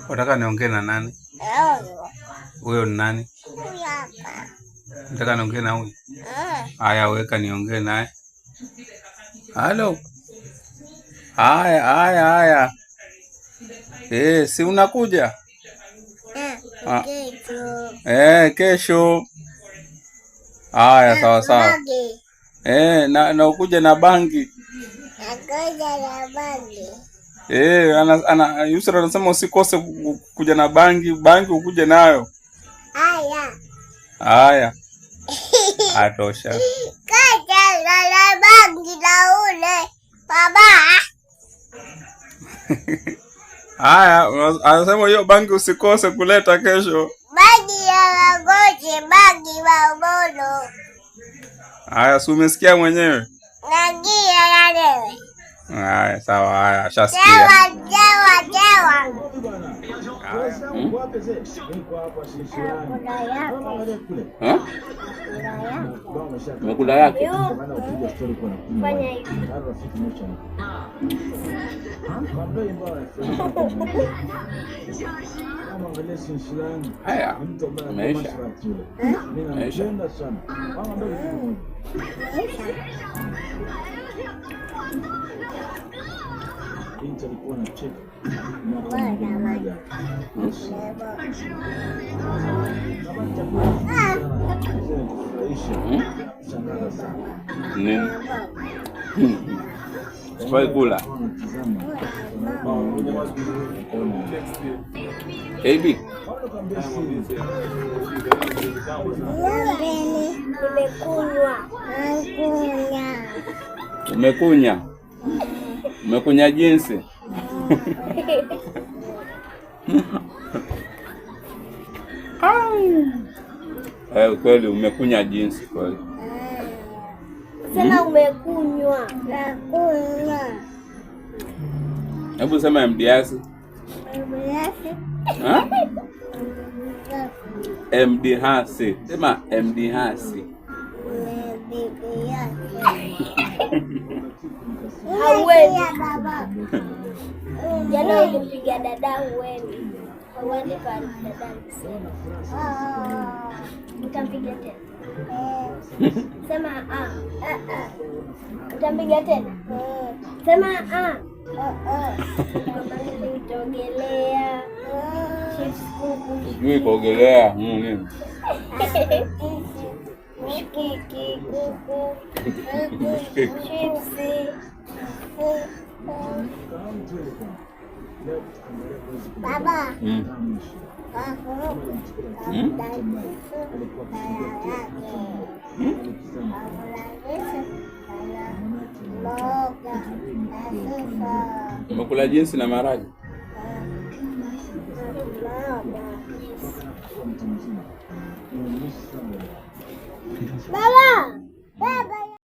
Unataka niongee na nani? Huyo ni nani? Nataka niongee na huyu. Haya, weka niongee naye. Halo. Haya. Si unakuja? Kesho. Haya, sawa. Na ukuje na bangi. Yusra anasema usikose kuja na bangi ukuje nayo. Haya. Atosha. Kaja na bangi na ule baba. Haya, anasema hiyo bangi usikose kuleta kesho. Bangi ya ngoje, bangi wa mono. Haya, si umesikia mwenyewe? Nangia yale. Haya, sawa, haya, ashasikia. Jawa. Umekula yake? Fanya hivi. Haya, maisha. Binti alikuwa anacheka. Sifai kula. Baby. Umekunya. Umekunya jinsi. Kweli umekunya jinsi kweli. Sema umekunywa. Nakunywa. Hebu sema MDhasi. MDhasi. Sema MDhasi. Hauwezi baba. Jana ulimpiga dada uende. Hauende kwa dada. Utampiga tena. Sema utampiga tena. Sema Utaogelea. Sijui kuogelea. Nini? Mshikiki, kuku, chipsi. Baba. Umekula jinsi na maharage? Baba.